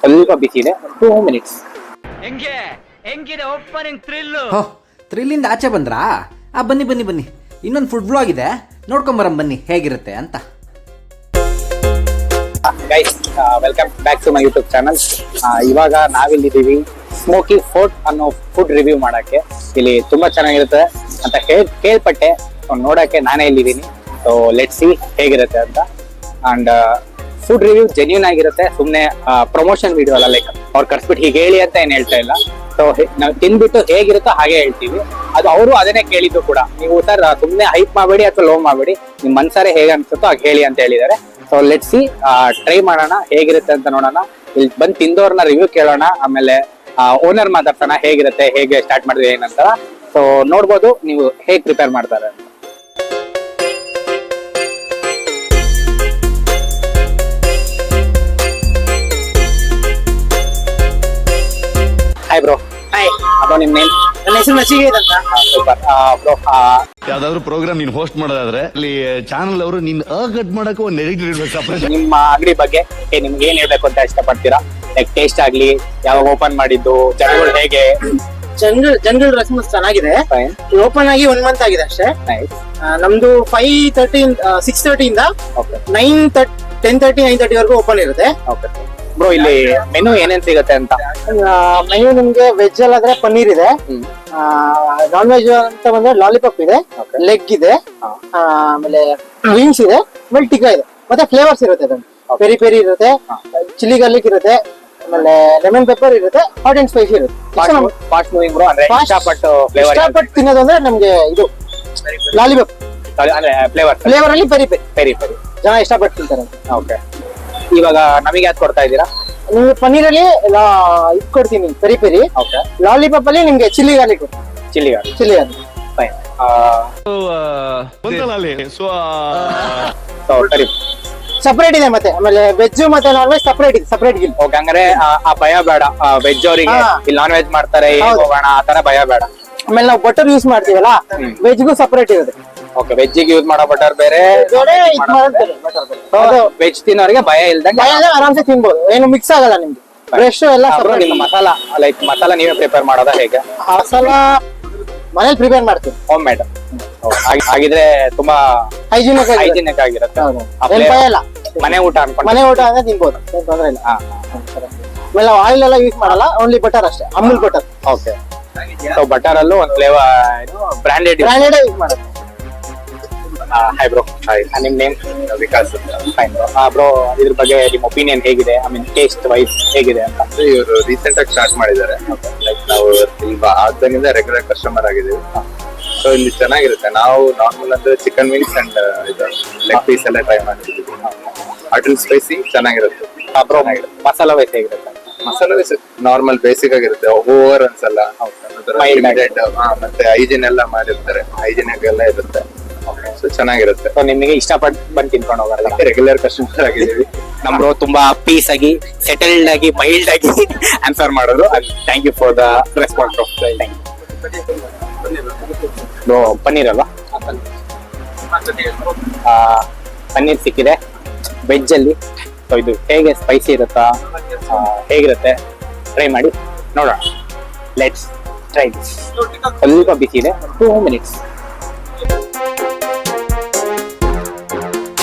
ಸ್ವಲ್ಪ ಬಿಸಿ ಇದೆ. 2 minutes. ಹೆಂಗಿದೆ ಓಪನಿಂಗ್ ಥ್ರಿಲ್ಲಿಂದ ಆಚೆ ಬಂದ್ರಾ? ಬನ್ನಿ ಬನ್ನಿ ಬನ್ನಿ, ಇನ್ನೊಂದು ಫುಡ್ ಬ್ಲಾಗ್ ಇದೆ, ನೋಡ್ಕೊಂಬರಂ ಬನ್ನಿ ಹೇಗಿರುತ್ತೆ ಅಂತ. Guys, welcome back to my YouTube channel. ಇವಾಗ ನಾವಿಲ್ಲಿದ್ದೀವಿ ಸ್ಮೋಕಿ ಫೋರ್ಟ್ ಅನ್ನೋ ಫುಡ್ ರಿವ್ಯೂ ಮಾಡಕ್ಕೆ. ಇಲ್ಲಿ ತುಂಬಾ ಚೆನ್ನಾಗಿರುತ್ತೆ ಅಂತ ಕೇಳ್ಪಟ್ಟೆ. ನೋಡಕ್ಕೆ ನಾನೇ ಇಲ್ಲಿದ್ದೀನಿ. ಸೊ ಲೆಟ್ ಸಿ ಹೇಗಿರುತ್ತೆ ಅಂತ. ಅಂಡ್ ಫುಡ್ ರಿವ್ಯೂ ಜೆನ್ಯೂನ್ ಆಗಿರುತ್ತೆ, ಸುಮ್ಮನೆ ಪ್ರಮೋಷನ್ ವಿಡಿಯೋ ಅಲ್ಲ. ಲೈಕ್ ಅವ್ರು ಕರ್ಸ್ಬಿಟ್ಟು ಹೀಗೆ ಹೇಳಿ ಅಂತ ಏನ್ ಹೇಳ್ತಾ ಇಲ್ಲ. ಸೊ ನಾವು ತಿನ್ಬಿಟ್ಟು ಹೇಗಿರುತ್ತೋ ಹಾಗೆ ಹೇಳ್ತೀವಿ. ಅದು ಅವರು ಅದನ್ನೇ ಕೇಳಿದ್ದು ಕೂಡ. ನೀವು ಸರ್ ಸುಮ್ಮನೆ ಹೈಪ್ ಮಾಡಬೇಡಿ ಅಥವಾ ಲೋ ಮಾಡಬೇಡಿ, ನಿಮ್ ಮನ್ಸಾರೆ ಹೇಗೆ ಅನ್ಸುತ್ತೋ ಹಾಗೆ ಹೇಳಿ ಅಂತ ಹೇಳಿದ್ದಾರೆ. ಸೊ ಲೆಟ್ ಸಿ, ಟ್ರೈ ಮಾಡೋಣ ಹೇಗಿರುತ್ತೆ ಅಂತ ನೋಡೋಣ. ಇಲ್ಲಿ ಬಂದು ತಿಂದವ್ರನ್ನ ರಿವ್ಯೂ ಕೇಳೋಣ. ಆಮೇಲೆ ಓನರ್ ಮಾತಾಡ್ತಾನ ಹೇಗಿರುತ್ತೆ, ಹೇಗೆ ಸ್ಟಾರ್ಟ್ ಮಾಡಿದ್ರೆ ಏನಂತ. ಸೊ ನೋಡ್ಬೋದು ನೀವು ಹೇಗೆ ಪ್ರಿಪೇರ್ ಮಾಡ್ತಾರೆ ಅಂತ. Hi bro. ಹಾಯ್ ಬ್ರೋ, ನಿಮ್ ನೇಮ್? ನನ್ನ ಹೆಸರು ನಚಿಕೇತ್ ಅಂತ. Super bro. ಯಾವ್ದಾದ್ರು ಪ್ರೋಗ್ರಾಮ್ ನೀನ್ ಹೋಸ್ಟ್ ಮಾಡೋದಾದ್ರೆ ಅಲ್ಲಿ ಚಾನಲ್ ಅವರು ನೀನ್ ಕಟ್ ಮಾಡಕ್ಕೆ ಒಂದು ಎಡಿಟರ್ ಇರ್ಬೇಕು. ನಿಮ್ಮ ಅಂಗಡಿ ಬಗ್ಗೆ ನಿಮ್ಗೆ ಏನ್ ಹೇಳ್ಬೇಕು ಅಂತ ಇಷ್ಟಪಡ್ತೀರಾ? ಲೈಕ್ ಟೇಸ್ಟ್ ಆಗ್ಲಿ, ಯಾವಾಗ ಓಪನ್ ಮಾಡಿದ್ದು, ಜನಗಳು ಹೇಗೆ? ಜನಗಳ ರೆಸ್ಪಾನ್ಸ್ ಚೆನ್ನಾಗಿದೆ. ಓಪನ್ ಆಗಿ 1 month ಆಗಿದೆ ಅಷ್ಟೇ. ನಮ್ದು 6:30 ಇಂದ 10:30 9:30 ವರೆಗೂ ಓಪನ್ ಇರುತ್ತೆ. ಬ್ರೋ, ಇಲ್ಲಿ ಮೆನು ಏನೇನ್ ಸಿಗುತ್ತೆ ಅಂತ? ಮೆನು ನಿಮ್ಗೆ ವೆಜ್ ಅಲ್ಲಾದ್ರೆ ಪನ್ನೀರ್ ಇದೆ, ನಾನ್ ವೆಜ್ ಅಂತ ಬಂದ್ರೆ ಲಾಲಿಪಾಪ್ ಇದೆ, ಲೆಗ್ ಇದೆ, ಆಮೇಲೆ ವಿಂಗ್ಸ್ ಇದೆ, ಆಮೇಲೆ ಟಿಕ್ಕಾ ಇದೆ. ಮತ್ತೆ ಫ್ಲೇವರ್ಸ್ ಇರುತ್ತೆ. ಅದನ್ನು ಪೆರಿ ಪೆರಿ ಇರುತ್ತೆ, ಚಿಲ್ಲಿ ಗಾರ್ಲಿಕ್ ಇರುತ್ತೆ, ಆಮೇಲೆ ಲೆಮನ್ ಪೆಪ್ಪರ್ ಇರುತ್ತೆ, ಹಾಟ್ ಅಂಡ್ ಸ್ಪೈಸಿ ಇರುತ್ತೆ. Fast moving bro. ಅಂದ್ರೆ ಇಷ್ಟಪಟ್ಟು ತಿನ್ನೋದು ಅಂದ್ರೆ ನಮ್ಗೆ ಇದು ಲಾಲಿಪಾಪ್. ಅಂದ್ರೆ ಫ್ಲೇವರ್ ಅಲ್ಲಿ ಪೆರಿ ಪೆರಿ ಪೆರಿ ಪೆರಿ ಜನ ಇಷ್ಟಪಟ್ಟು ತಿಂತಾರೆ. ಓಕೆ, ಇವಾಗ ನಮಗೆ ಯಾವ್ದು ಕೊಡ್ತಾ ಇದ್ದೀರಾ? ನಿಮ್ಗೆ ಪನ್ನೀರಲ್ಲಿ ಇದು ಕೊಡ್ತೀನಿ, ಪೆರಿ ಪೆರಿ. ಓಕೆ. ಲಾಲಿಪಾಪ್ ಅಲ್ಲಿ ನಿಮ್ಗೆ chilli garlic chilli garlic. Fine. Separate ಇದೆ. ಮತ್ತೆ ಆಮೇಲೆ ವೆಜ್ ಮತ್ತೆ ನಾನ್ ವೆಜ್ ಸಪರೇಟ್ ಇದೆ, ಸಪರೇಟ್ ಗಿಲ್. ಓಕೆ, ಹಂಗಾರೆ ಆ ಭಯ ಬೇಡ. ವೆಜ್ ಅವರಿಗೆ ಇಲ್ಲಿ ನಾನ್ ವೆಜ್ ಮಾಡ್ತಾರೆ ಹೋಗೋಣ ಆ ತರ ಭಯ ಬೇಡ. ಆಮೇಲೆ ನಾವು ಬಟರ್ ಯೂಸ್ ಮಾಡ್ತೀವಲ್ಲ, ವೆಜ್ಗೂ ಸಪರೇಟ್ ಇರುತ್ತೆ. ಓಕೆ, ವೆಜ್ಜಿಗೆ ಯೂಸ್ ಮಾಡೋ ಬಟರ್ ಬೇರೆ, ವೆಜ್ ತಿನ್ನೋರಿಗೆ ಭಯ ಇಲ್ದಂಗೆ ಆರಾಮ್ಸೆ ತಿನ್ಬೋದು, ಏನು ಮಿಕ್ಸ್ ಆಗಲ್ಲ ನಿಮ್ಗೆ. ಫ್ರೆಶ್ ಎಲ್ಲ ಮಸಾಲಾ, ಲೈಕ್ ಮಸಾಲಾ ನೀವೇ ಪ್ರಿಪೇರ್ ಮಾಡೋದಾ ಹೇಗೆ? ಮಸಾಲಾ ಮನೇಲಿ ಪ್ರಿಪೇರ್ ಮಾಡ್ತೀವಿ, ಹೋಮ್ ಮೇಡ್. ಹಾಗಿದ್ರೆ ತುಂಬಾ ಹೈಜಿನಿಕ್ ಆಗಿರುತ್ತೆ. ಮನೆ ಊಟ ಅನ್ಕೊಂಡು ಮನೆ ಊಟ ಅಂದ್ರೆ ತಿನ್ಬೋದು, ಏನ್ ತೊಂದ್ರೆ ಇಲ್ಲ. ಆಮೇಲೆ ಆಯಿಲ್ ಎಲ್ಲ ಯೂಸ್ ಮಾಡಲ್ಲ, ಓನ್ಲಿ ಬಟರ್ ಅಷ್ಟೇ, Amul butter. Okay. So butter ಅಲ್ಲೂ ಒಂದು ಫ್ಲೇವರ್ ಬ್ರಾಂಡೆಡ್ ಯೂಸ್ ಮಾಡೋದು. Hi bro. ನಿಮ್ ನೇಮ್? ವಿಕಾಸ್. Fine bro. ಇದ್ರ ಬಗ್ಗೆ ನಿಮ್ ಒಪಿನಿಯನ್ ಹೇಗಿದೆ? ಐ ಮೀನ್ ಟೇಸ್ಟ್ ವೈಸ್ ಹೇಗಿದೆ ಅಂತ? ಇವರು ರೀಸೆಂಟ್ ಆಗಿ ಸ್ಟಾರ್ಟ್ ಮಾಡಿದ್ದಾರೆ. ಲೈಕ್ ನಾವು ಈಗ ಆಗ್ದಾಗಿಂದ ರೆಗ್ಯುಲರ್ ಕಸ್ಟಮರ್ ಆಗಿದ್ದೀವಿ. ಸೊ ಇಲ್ಲಿ ಚೆನ್ನಾಗಿರುತ್ತೆ. ನಾವು ನಾರ್ಮಲ್ ಅಂದ್ರೆ chicken wings and leg piece ಎಲ್ಲ ಟ್ರೈ ಮಾಡಿದ್ದೀವಿ. ಹಾಟ್ ಅಂಡ್ ಸ್ಪೈಸಿ ಚೆನ್ನಾಗಿರುತ್ತೆ. ಬ್ರೋ, ಮಸಾಲಾ ವೈಸ್ ಹೇಗಿರುತ್ತೆ? ಮಸಾಲ ವೈಸ್ ನಾರ್ಮಲ್ ಬೇಸಿಕ್ ಆಗಿರುತ್ತೆ, ಓವರ್ ಅನ್ಸಲ್ಲ. ಮತ್ತೆ ಹೈಜಿನ್ ಎಲ್ಲ ಮಾಡಿರ್ತಾರೆ, ಹೈಜಿನಿಕ್ ಎಲ್ಲ ಇರುತ್ತೆ. ಸೊ ಚೆನ್ನಾಗಿರುತ್ತೆ. ಸೊ ನಿಮಗೆ ಇಷ್ಟಪಟ್ಟು ಬಂದು ತಿನ್ಕೊಂಡು ಹೋಗೋಲ್ಲ? ರೆಗ್ಯುಲರ್ ಕಸ್ಟಮರ್ ಆಗಿದ್ದೀವಿ. ನಮ್ರು ತುಂಬಾ ಪೀಸ್ ಆಗಿ, ಸೆಟಲ್ಡ್ ಆಗಿ, ಮೈಲ್ಡ್ ಆಗಿ ಆನ್ಸರ್ ಮಾಡೋದು. Thank you for the response bro. Bro, paneer ಅಲ್ವಾ? ಪನ್ನೀರ್ ಸಿಕ್ಕಿದೆ ವೆಜ್ ಅಲ್ಲಿ. ಸೊ ಇದು ಹೇಗೆ ಸ್ಪೈಸಿ ಇರುತ್ತಾ, ಹೇಗಿರುತ್ತೆ ಟ್ರೈ ಮಾಡಿ ನೋಡೋಣ. Let's try this. ಸ್ವಲ್ಪ ಬಿಸಿ ಇದೆ. 2 minutes.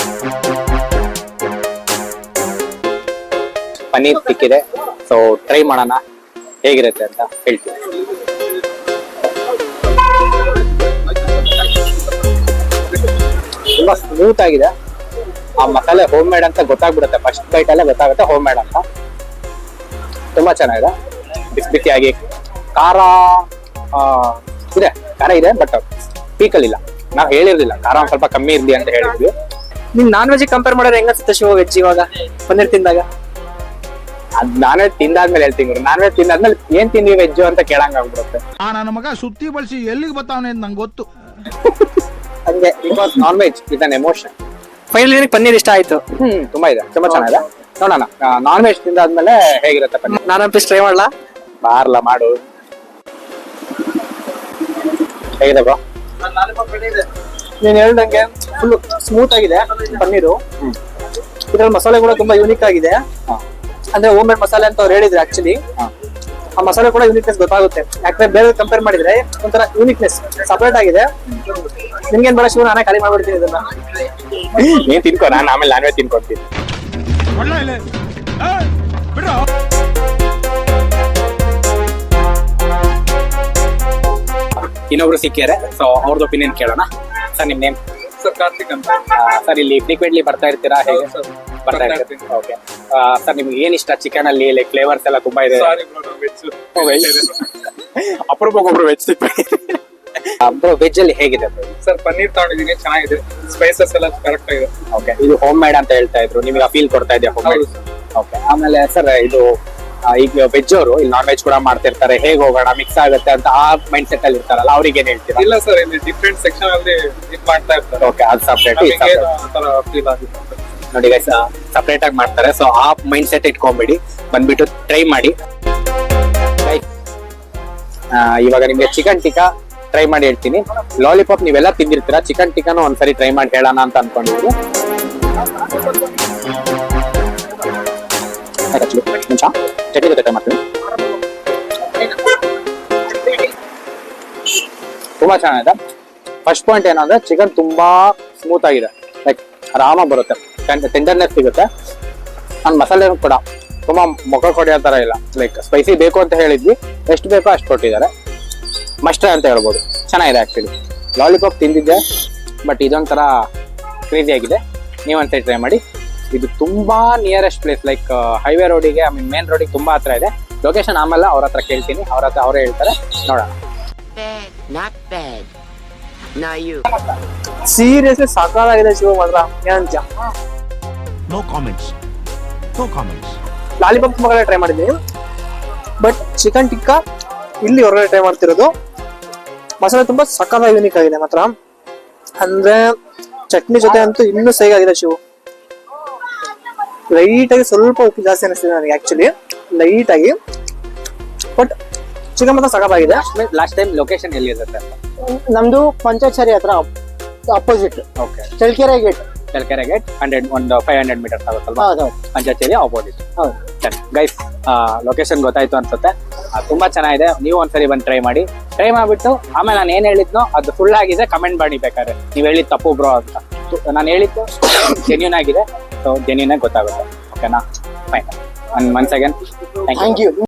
ಪನ್ನೀರ್ ಸಿಕ್ಕಿದೆ. ಸೊ ಟ್ರೈ ಮಾಡೋಣ ಹೇಗಿರುತ್ತೆ ಅಂತ ಹೇಳ್ತೀವಿ. ತುಂಬಾ ಸ್ಮೂತ್ ಆಗಿದೆ. ಆ ಮಸಾಲೆ ಹೋಮ್ ಮೇಡ್ ಅಂತ ಗೊತ್ತಾಗ್ಬಿಡುತ್ತೆ, ಫಸ್ಟ್ ಬೈಟ್ ಅಲ್ಲೇ ಗೊತ್ತಾಗುತ್ತೆ ಹೋಮ್ ಮೇಡ್ ಅಂತ. ತುಂಬಾ ಚೆನ್ನಾಗಿದೆ, ಬಿಸಿ ಬಿಸಿಯಾಗಿ. ಖಾರ ಇದೆ, ಖಾರ ಇದೆ, ಬಟ್ ಪೀಕಲ್ ಇಲ್ಲ. ನಾವು ಹೇಳಿರ್ಲಿಲ್ಲ ಖಾರ ಒಂದ್ ಸ್ವಲ್ಪ ಕಮ್ಮಿ ಇರ್ಲಿ ಅಂತ ಹೇಳಿದ್ವಿ. ನಿಮ್ ನಾನ್ ವೆಜ್ ಕಂಪೇರ್ ಮಾಡಿದ್ರೆ ಹೆಂಗನ್ಸುತ್ತೆ ಶಿವ ವೆಜ್ ಇವಾಗ ಪನ್ನೀರ್ ತಿಂದಾಗ? ಅದ್ ನಾನ್ ವೆಜ್ ತಿಂದಾದ್ಮೇಲೆ ಹೇಳ್ತೀನಿ. ನಾನ್ ವೆಜ್ ತಿಂದಾದ್ಮೇಲೆ ಏನ್ ತಿಂದ್ವಿ ವೆಜ್ ಅಂತ ಕೇಳಂಗ ಆಗ್ಬಿಡುತ್ತೆ. ನನ್ನ ಮಗ ಸುತ್ತಿ ಬಳಸಿ ಎಲ್ಲಿಗೆ ಬರ್ತಾವನೆ ಅಂತ ನಂಗೆ ಗೊತ್ತು. ಹಂಗೆ, because non veg is an emotion. Finally paneer ಇಷ್ಟ ಆಯ್ತು. ತುಂಬಾ ಇದೆ, ತುಂಬಾ ಚೆನ್ನಾಗಿದೆ. ನೋಡೋಣ ನಾನ್ ವೆಜ್ ತಿಂದಾದ್ಮೇಲೆ ಹೇಗಿರುತ್ತೆ ಪನ್ನೀರ್. ನಾನು ಪೀಸ್ ಟ್ರೈ ಮಾಡ್ಲಾ? ಬಾರ್ಲ ಮಾಡು. ಹೇಗಿದೆ ಬ್ರೋ? ನೀನ್ ಹೇಳ್ದಂಗೆ ಫುಲ್ ಸ್ಮೂತ್ ಆಗಿದೆ ಪನ್ನೀರು. ಇದ್ರಲ್ಲಿ ಮಸಾಲೆ ಕೂಡ ತುಂಬಾ ಯೂನಿಕ್ ಆಗಿದೆ. ಅಂದ್ರೆ ಹೋಮ್ ಮೇಡ್ ಮಸಾಲೆ ಅಂತ ಅವ್ರು ಹೇಳಿದ್ರು ಆಕ್ಚುಲಿ. ಆ ಮಸಾಲೆ ಕೂಡ ಯೂನಿಕ್ನೆಸ್ ಗೊತ್ತಾಗುತ್ತೆ. ಯಾಕಂದ್ರೆ ಬೇರೆ ಕಂಪೇರ್ ಮಾಡಿದ್ರೆ ಒಂಥರ ಯೂನಿಕ್ನೆಸ್ ಸಪರೇಟ್ ಆಗಿದೆ. ನಿಮ್ಗೇನ್ ಬೇಡ ಶಿವ, ನಾನೇ ಖಾಲಿ ಮಾಡ್ಬಿಡ್ತೀನಿ ಇದನ್ನ. ನೀನ್ ತಿನ್ಕೋ, ನಾನು ಆಮೇಲೆ ನಾನೇ ತಿನ್ಕೊಡ್ತೀನಿ. ಇನ್ನೊಬ್ರು ಸಿಕ್ಕಿದ್ದಾರೆ, ಸೊ ಅವ್ರದ್ದು ಒಪಿನಿಯನ್ ಕೇಳೋಣ. ಸರ್ ನಿಮ್ ನೇಮ್? ಸರ್ ಕಾರ್ತಿಕ್ ಅಂತ. ಸರ್ ಇಲ್ಲಿ ಫ್ರೀಕ್ವೆಂಟ್ಲಿ ಬರ್ತಾ ಇರ್ತೀರಾ ಹೇಗೆ? ಬರ್ತಾ ಇರ್ತೀವಿ. ಓಕೆ ಸರ್, ನಿಮ್ಗೆ ಏನ್ ಇಷ್ಟ ಚಿಕನ್ ಅಲ್ಲಿ? ಲೈಕ್ ಫ್ಲೇವರ್ಸ್ ಎಲ್ಲ ತುಂಬಾ ಇದೆ. ಅಪರೂಪಕ್ಕೊಬ್ರು ವೆಜ್ ಸಿಗ್ತಾರೆ. ಬ್ರೋ ವೆಜ್ ಅಲ್ಲಿ ಹೇಗಿದೆ ಬ್ರೋ? ಸರ್ ಪನ್ನೀರ್ ತಗೊಂಡಿದೀನಿ, ಚೆನ್ನಾಗಿದೆ. ಸ್ಪೈಸಸ್ ಎಲ್ಲ ಕರೆಕ್ಟ್ ಆಗಿದೆ. ಓಕೆ, ಇದು ಹೋಮ್ ಮೇಡ್ ಅಂತ ಹೇಳ್ತಾ ಇದ್ರು, ನಿಮಗೆ ಆ ಫೀಲ್ ಕೊಡ್ತಾ ಇದೆಯಾ ಹೋಮ್ ಮೇಡ್? ಓಕೆ, ಆಮೇಲೆ ಸರ್ ಇದು ಈಗ ವೆಜ್ ಅವರು ಇಲ್ಲಿ ನಾನ್ ವೆಜ್ ಕೂಡ ಮಾಡ್ತಿರ್ತಾರೆ, ಹೇಗೆ ಹೋಗೋಣ ಮಿಕ್ಸ್ ಆಗುತ್ತೆ ಅಂತ ಆ ಮೈಂಡ್ ಸೆಟ್ ಅಲ್ಲಿ ಇರ್ತಾರಲ್ಲ, ಅವ್ರಿಗೆ ಏನ್ ಹೇಳ್ತೀರಾ? ಇಲ್ಲ ಸರ್, ಇಲ್ಲಿ ಡಿಫ್ರೆಂಟ್ ಸೆಕ್ಷನ್ ಅಲ್ಲಿ ಇದು ಮಾಡ್ತಾ ಇರ್ತಾರೆ. ಓಕೆ, ಅದು ಸಪ್ರೇಟ್ ಫೀಲ್ ಆಗಿದೆ ನೋಡಿ ಗೈಸ್, ಸಪ್ರೇಟ್ ಆಗಿ ಮಾಡ್ತಾರೆ. ಸೊ ಆ ಮೈಂಡ್ ಸೆಟ್ ಇಟ್ಕೊಂಡ್ಬಿಡಿ, ಬಂದ್ಬಿಟ್ಟು ಟ್ರೈ ಮಾಡಿ. ಇವಾಗ ನಿಮ್ಗೆ ಚಿಕನ್ ಟಿಕ್ಕಾ ಟ್ರೈ ಮಾಡಿ ಹೇಳ್ತೀನಿ. ಲಾಲಿಪಾಪ್ ನೀವೆಲ್ಲ ತಿಂದಿರ್ತೀರಾ, ಚಿಕನ್ ಟಿಕ್ಕಾನು ಒಂದ್ಸರಿ ಟ್ರೈ ಮಾಡಿ ಹೇಳೋಣ ಅಂತ ಅನ್ಕೊಂಡಿದ್ವಿ. ನಿಮಿಷ ಚಟ್ನಿ ಜೊತೆ ಟ್ರೈ ಮಾಡ್ತೀನಿ. ತುಂಬಾ ಚೆನ್ನಾಗಿದೆ. ಫಸ್ಟ್ ಪಾಯಿಂಟ್ ಏನಂದ್ರೆ ಚಿಕನ್ ತುಂಬಾ ಸ್ಮೂತ್ ಆಗಿದೆ, ಲೈಕ್ ಆರಾಮಾಗಿ ಬರುತ್ತೆ, ಟೆಂಡರ್ನೆಸ್ ಸಿಗುತ್ತೆ. ನನ್ನ ಮಸಾಲೆ ಕೂಡ ತುಂಬಾ ಮುಖ ಕೊಡಿಯೋ ತರ ಇಲ್ಲ. ಲೈಕ್ ಸ್ಪೈಸಿ ಬೇಕು ಅಂತ ಹೇಳಿದ್ವಿ, ಎಷ್ಟು ಬೇಕೋ ಅಷ್ಟು ಕೊಟ್ಟಿದ್ದಾರೆ. ಮಸ್ಟ್ ಅಂತ ಹೇಳ್ಬೋದು, ಚೆನ್ನಾಗಿದೆ ಆಕ್ಚುಲಿ. ಲಾಲಿಪಾಪ್ ತಿಂದಿದ್ದೆ, ಬಟ್ ಇದೊಂಥರ ಕ್ರೇಜಿ ಆಗಿದೆ. ನೀವೊಂದ್ಸರಿ ಟ್ರೈ ಮಾಡಿ. ಇದು ತುಂಬಾ ನಿಯರೆಸ್ಟ್ ಪ್ಲೇಸ್, ಲೈಕ್ ಹೈವೇ ರೋಡಿಗೆ, ಐ ಮೀನ್ ಮೇನ್ ರೋಡಿಗೆ ತುಂಬಾ ಹತ್ರ ಇದೆ. ಲೊಕೇಶನ್ ಆಮೇಲೆ ಅವ್ರ ಹತ್ರ ಕೇಳ್ತೀನಿ, ಅವ್ರ ಹತ್ರ ಅವರೇ ಹೇಳ್ತಾರೆ, ನೋಡೋಣ. Not bad. Now you. Seriously ಸಾಕಾಗಿದೆ ಶಿವ ಮಾತ್ರ. ಏನಂತ no comments, no comments. Lollipop ತುಂಬಾ ಕಡೆ ಟ್ರೈ ಮಾಡಿದ್ದೀನಿ, ಬಟ್ ಚಿಕನ್ ಟಿಕ್ಕಾ ಇಲ್ಲಿ ಹೊರಗಡೆ ಟ್ರೈ ಮಾಡ್ತಿರೋದು. ಮಸಾಲೆ ತುಂಬಾ ಸಕ್ಕತ್ತಾಗಿ ಯೂನಿಕ್ ಆಗಿದೆ ಮಾತ್ರ. ಅಂದ್ರೆ ಚಟ್ನಿ ಜೊತೆ ಅಂತೂ ಇನ್ನೂ ಸೈಗಾಗಿದೆ ಶಿವು. ಲೈಟ್ ಆಗಿ ಸ್ವಲ್ಪ ಉಪ್ಪು ಜಾಸ್ತಿ ಅನಿಸ್ತಿದೆ ನನಗೆ ಆಕ್ಚುಲಿ, ಲೈಟ್ ಆಗಿ. ಬಟ್ ಚಿಕನ್ ಮಾತ್ರ ಸಕ್ಕತ್ತಾಗಿದೆ. ಲಾಸ್ಟ್ ಟೈಮ್ ಲೊಕೇಶನ್ ಎಲ್ಲಿ ಇರುತ್ತೆ? ನಮ್ದು ಪಂಚಾಚಾರಿ ಹತ್ರ opposite, okay, Challakere gate. Challakere gate 500 meters ಆಗುತ್ತಲ್ವಾ? ಹೌದೌದು ಪಂಚಾಚೇರಿ ಆಪೋಸಿಟ್. ಹೌದು. ಗೈಸ್, ಲೊಕೇಶನ್ ಗೊತ್ತಾಯ್ತು ಅನ್ಸುತ್ತೆ. ತುಂಬಾ ಚೆನ್ನಾಗಿದೆ. ನೀವು ಒಂದ್ಸರಿ ಬಂದು ಟ್ರೈ ಮಾಡಿ. ಟ್ರೈ ಮಾಡ್ಬಿಟ್ಟು ಆಮೇಲೆ ನಾನು ಏನ್ ಹೇಳಿದ್ನೋ ಅದು ಫುಲ್ ಆಗಿದೆ ಕಮೆಂಟ್ ಮಾಡಿ ಬೇಕಾದ್ರೆ. ನೀವು ಹೇಳಿದ್ ತಪ್ಪು ಬ್ರೋ ಅಂತ. ನಾನು ಹೇಳಿದ್ದು ಜೆನ್ಯೂನ್ ಆಗಿದೆ, ಸೊ ಜೆನ್ಯೂನ್ ಆಗಿ ಗೊತ್ತಾಗುತ್ತೆ. ಓಕೆನಾ? Fine. Once again thank you.